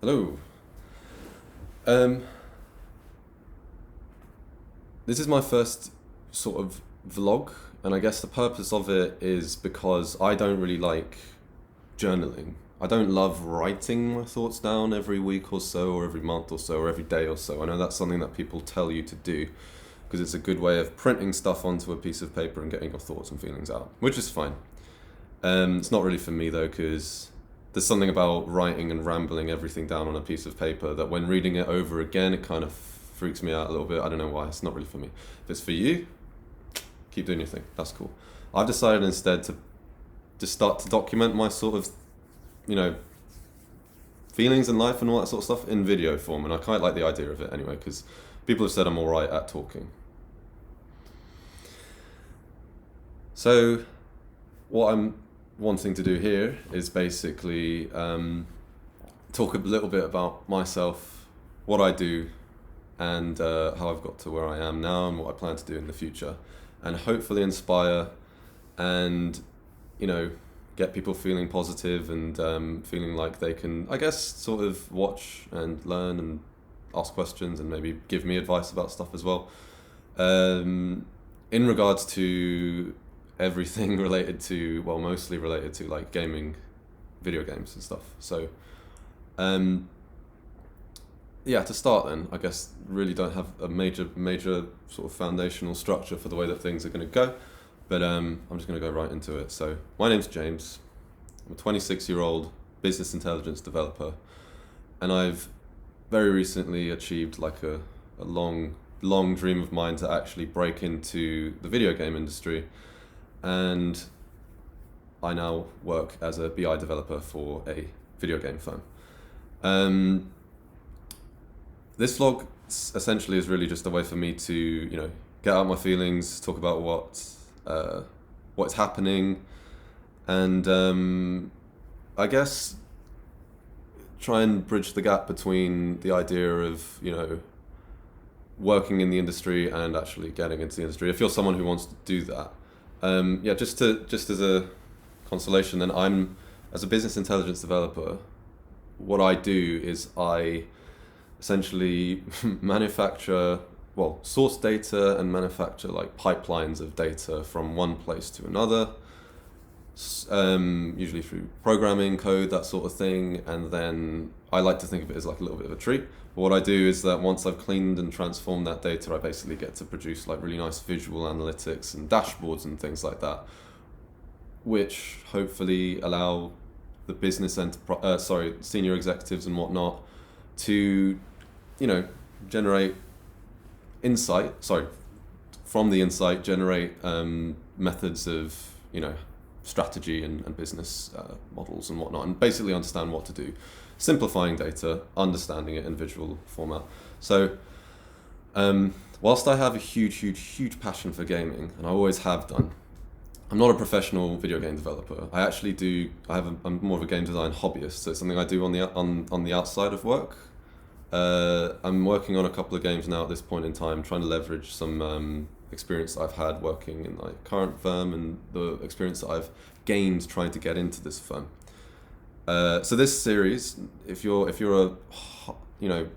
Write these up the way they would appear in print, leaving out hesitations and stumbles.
Hello. Um, this is my first sort of vlog, and I guess the purpose of it is because I don't really like journaling. I don't love writing my thoughts down every week or so, or every month or so, or every day or so. I know that's something that people tell you to do because it's a good way of printing stuff onto a piece of paper and getting your thoughts and feelings out, which is fine. It's not really for me though, because there's something about writing and rambling everything down on a piece of paper that when reading it over again, it kind of freaks me out a little bit. I don't know why. It's not really for me. If it's for you, keep doing your thing. That's cool. I've decided instead to just start to document my sort of, you know, feelings in life and all that sort of stuff in video form. And I quite like the idea of it anyway, because people have said I'm all right at talking. So what I'm wanting to do here is basically talk a little bit about myself, what I do, and how I've got to where I am now and what I plan to do in the future, and hopefully inspire and, you know, get people feeling positive and feeling like they can, I guess, sort of watch and learn and ask questions and maybe give me advice about stuff as well. In regards to everything related to, well, mostly related to like gaming, video games and stuff. So, yeah, to start then, I guess really don't have a major sort of foundational structure for the way that things are going to go, but I'm just going to go right into it. So my name's James. I'm a 26-year-old business intelligence developer, and I've very recently achieved like a long dream of mine to actually break into the video game industry, and I now work as a BI developer for a video game firm. This vlog essentially is really just a way for me to, you know, get out my feelings, talk about what's happening, and I guess try and bridge the gap between the idea of, you know, working in the industry and actually getting into the industry. If you're someone who wants to do that, yeah, just as a consolation, then as a business intelligence developer, what I do is I essentially source data and manufacture like pipelines of data from one place to another, usually through programming, code, that sort of thing. And then I like to think of it as like a little bit of a tree. But what I do is that once I've cleaned and transformed that data, I basically get to produce like really nice visual analytics and dashboards and things like that, which hopefully allow the business senior executives and whatnot to, you know, generate insight. From the insight, generate methods of, you know, strategy and business models and whatnot, and basically understand what to do, simplifying data, understanding it in visual format. So whilst I have a huge passion for gaming, and I always have done, I'm not a professional video game developer. I'm more of a game design hobbyist, so it's something I do on the outside of work. I'm working on a couple of games now at this point in time, trying to leverage some experience that I've had working in my current firm and the experience that I've gained trying to get into this firm. So this series, if you're a, you know,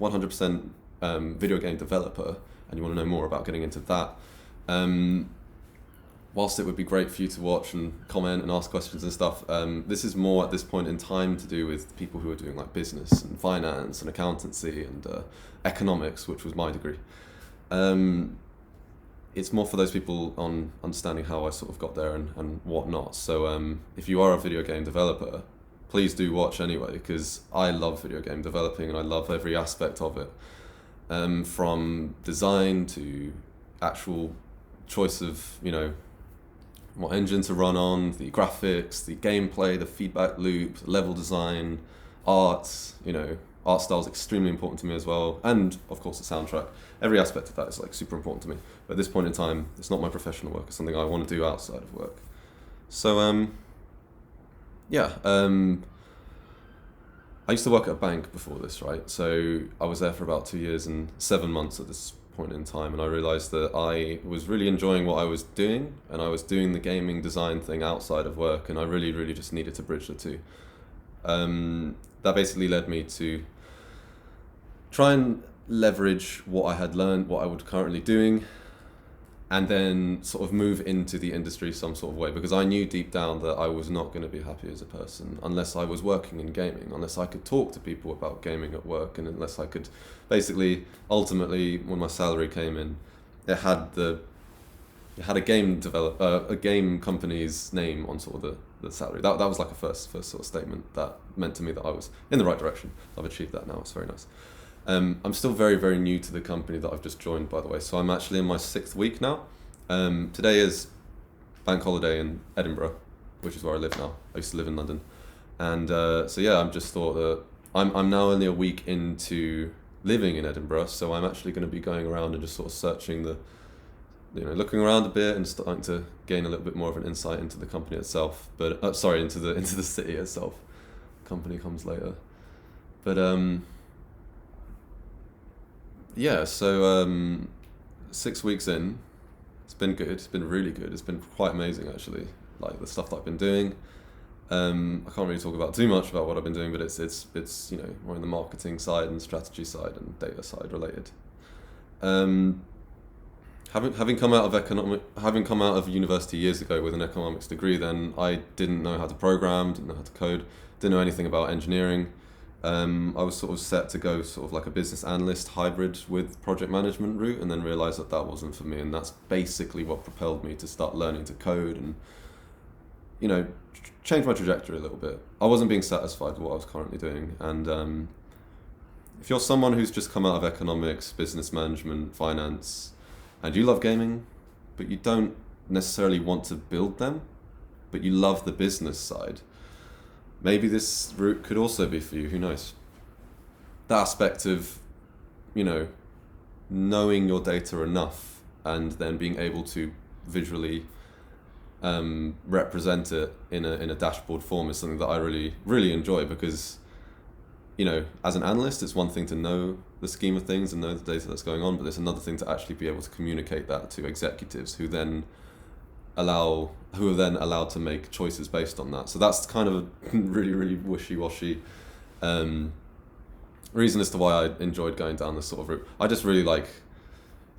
100% video game developer and you want to know more about getting into that, whilst it would be great for you to watch and comment and ask questions and stuff, this is more at this point in time to do with people who are doing like business and finance and accountancy and economics, which was my degree. It's more for those people on understanding how I sort of got there and whatnot. So if you are a video game developer, please do watch anyway, because I love video game developing and I love every aspect of it, from design to actual choice of, you know, what engine to run on, the graphics, the gameplay, the feedback loop, level design, art. You know, art style is extremely important to me as well, and of course the soundtrack. Every aspect of that is like super important to me. But at this point in time, it's not my professional work. It's something I want to do outside of work. So yeah. I used to work at a bank before this, right? So I was there for about 2 years and 7 months at this point in time, and I realized that I was really enjoying what I was doing, and I was doing the gaming design thing outside of work, and I really just needed to bridge the two. That basically led me to try and leverage what I had learned, what I was currently doing, and then sort of move into the industry some sort of way, because I knew deep down that I was not going to be happy as a person unless I was working in gaming, unless I could talk to people about gaming at work, and unless I could basically, ultimately, when my salary came in, it had a a game company's name on sort of the salary. That was like a first sort of statement that meant to me that I was in the right direction. I've achieved that now. It's very nice. I'm still very, very new to the company that I've just joined, by the way. So I'm actually in my 6th week now. Today is bank holiday in Edinburgh, which is where I live now. I used to live in London. And so yeah, I'm just thought that I'm now only a week into living in Edinburgh. So I'm actually going to be going around and just sort of searching looking around a bit and starting to gain a little bit more of an insight into the company itself. But into the city itself. Company comes later. But yeah, so 6 weeks in, it's been good. It's been really good. It's been quite amazing, actually. Like the stuff that I've been doing. I can't really talk about too much about what I've been doing, but it's more in the marketing side and strategy side and data side related. Having come out of university years ago with an economics degree, then I didn't know how to program, didn't know how to code, didn't know anything about engineering. I was sort of set to go sort of like a business analyst hybrid with project management route, and then realised that wasn't for me, and that's basically what propelled me to start learning to code and change my trajectory a little bit. I wasn't being satisfied with what I was currently doing, and if you're someone who's just come out of economics, business management, finance, and you love gaming, but you don't necessarily want to build them, but you love the business side, maybe this route could also be for you, who knows? The aspect of, knowing your data enough and then being able to visually represent it in a dashboard form is something that I really, really enjoy, because, as an analyst, it's one thing to know the scheme of things and know the data that's going on, but there's another thing to actually be able to communicate that to executives who are then allowed to make choices based on that. So that's kind of a really, really wishy-washy reason as to why I enjoyed going down this sort of route. I just really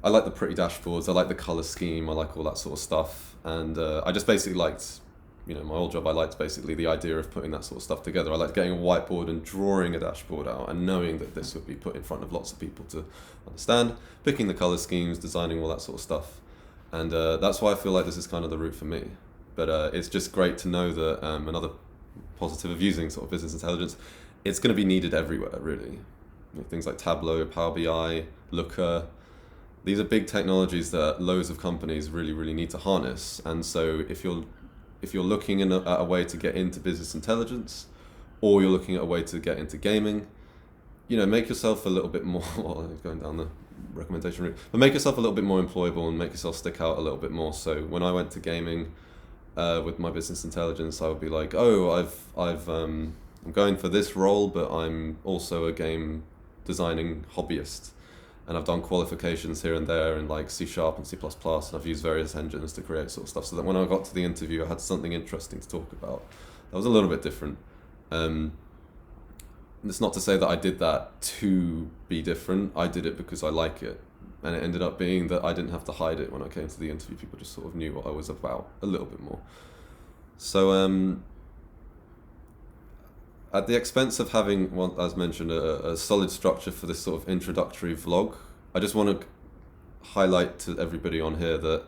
I like the pretty dashboards, I like the color scheme, I like all that sort of stuff, and I just basically liked, my old job, I liked basically the idea of putting that sort of stuff together. I liked getting a whiteboard and drawing a dashboard out and knowing that this would be put in front of lots of people to understand, picking the color schemes, designing all that sort of stuff. And that's why I feel like this is kind of the route for me. But it's just great to know that another positive of using sort of business intelligence, it's going to be needed everywhere, really. Things like Tableau, Power BI, Looker, these are big technologies that loads of companies really, really need to harness. And so if you're looking at a way to get into business intelligence, or you're looking at a way to get into gaming, make yourself a little bit more, going down the recommendation route, but make yourself a little bit more employable and make yourself stick out a little bit more. So when I went to gaming with my business intelligence, I would be like, I'm going for this role, but I'm also a game designing hobbyist, and I've done qualifications here and there in like C# and C++, and I've used various engines to create sort of stuff, so that when I got to the interview I had something interesting to talk about. That was a little bit different. It's not to say that I did that to be different. I did it because I like it, and it ended up being that I didn't have to hide it when I came to the interview. People just sort of knew what I was about a little bit more. So at the expense of having, well, as mentioned, a solid structure for this sort of introductory vlog, I just want to highlight to everybody on here that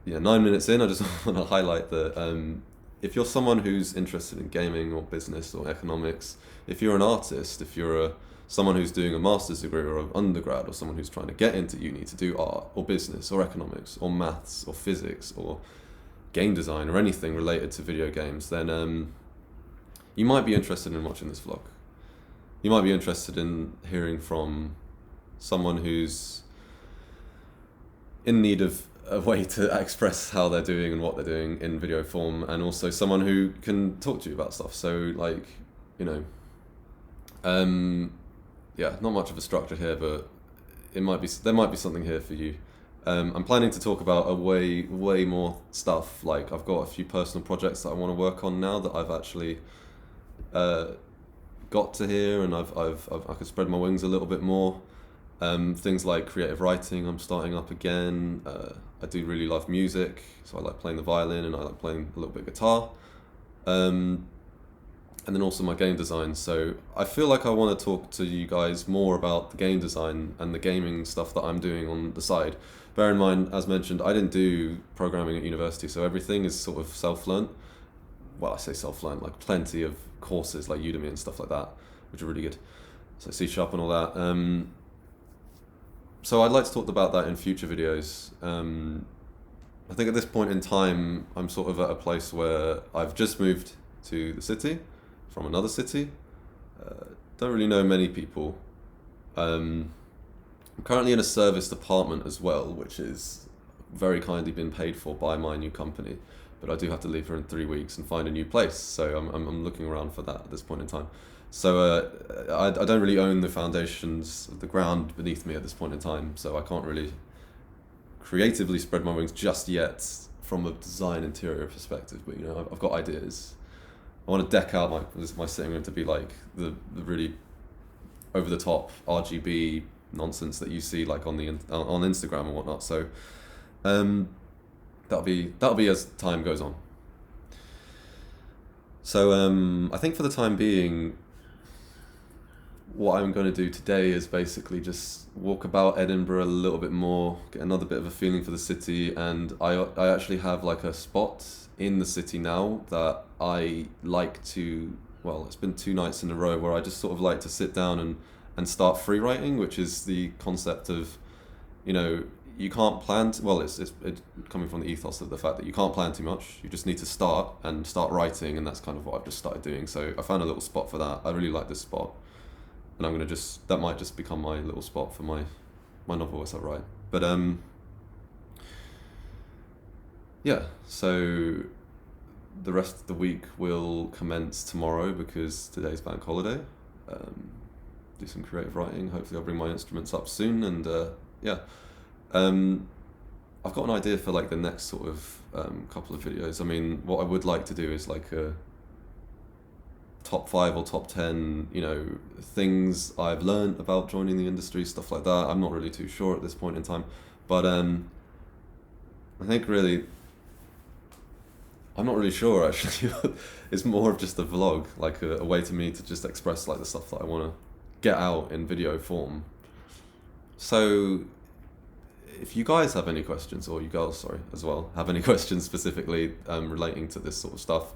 9 minutes in, I just want to highlight that if you're someone who's interested in gaming or business or economics, if you're an artist, if you're someone who's doing a master's degree or an undergrad, or someone who's trying to get into uni to do art or business or economics or maths or physics or game design or anything related to video games, then you might be interested in watching this vlog. You might be interested in hearing from someone who's in need of a way to express how they're doing and what they're doing in video form, and also someone who can talk to you about stuff. So not much of a structure here, but there might be something here for you. I'm planning to talk about a way more stuff. Like, I've got a few personal projects that I want to work on now that I've actually got to here, and I could spread my wings a little bit more. Things like creative writing, I'm starting up again. I do really love music, so I like playing the violin and I like playing a little bit of guitar. And then also my game design. So I feel like I want to talk to you guys more about the game design and the gaming stuff that I'm doing on the side. Bear in mind, as mentioned, I didn't do programming at university, so everything is sort of self-learned. Well, I say self-learned, like plenty of courses like Udemy and stuff like that, which are really good. So C# and all that. So I'd like to talk about that in future videos. I think at this point in time, I'm sort of at a place where I've just moved to the city from another city. Don't really know many people. I'm currently in a service department as well, which is very kindly been paid for by my new company. But I do have to leave here in 3 weeks and find a new place. So I'm looking around for that at this point in time. So I don't really own the foundations of the ground beneath me at this point in time. So I can't really creatively spread my wings just yet from a design interior perspective. But you know, I've got ideas. I want to deck out my sitting room to be like the really over the top RGB nonsense that you see like on Instagram and whatnot. So that'll be as time goes on. So I think for the time being, what I'm going to do today is basically just walk about Edinburgh a little bit more, get another bit of a feeling for the city, and I actually have like a spot in the city now that I like to, well, it's been 2 nights in a row where I just sort of like to sit down and start free writing, which is the concept of, you know, you can't plan, it's coming from the ethos of the fact that you can't plan too much, you just need to start writing, and that's kind of what I've just started doing. So I found a little spot for that. I really like this spot, and I'm going to that might just become my little spot for my novel as I write. But yeah, so the rest of the week will commence tomorrow because today's bank holiday. Do some creative writing, hopefully I'll bring my instruments up soon, and yeah. I've got an idea for like the next sort of couple of videos. I mean, what I would like to do is like a top 5 or top 10, you know, things I've learned about joining the industry, stuff like that. I'm not really too sure at this point in time, but I think really, I'm not really sure actually. It's more of just a vlog, like a way to me to just express like the stuff that I want to get out in video form. So if you guys have any questions, or you girls, sorry, as well, have any questions specifically relating to this sort of stuff,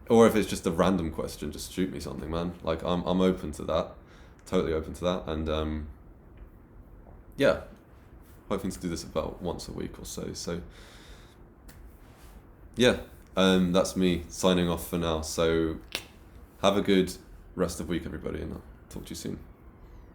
or if it's just a random question, just shoot me something, man. Like I'm open to that, totally open to that, and yeah, hoping to do this about once a week or so. So yeah, that's me signing off for now. So have a good rest of the week, everybody, and I'll talk to you soon.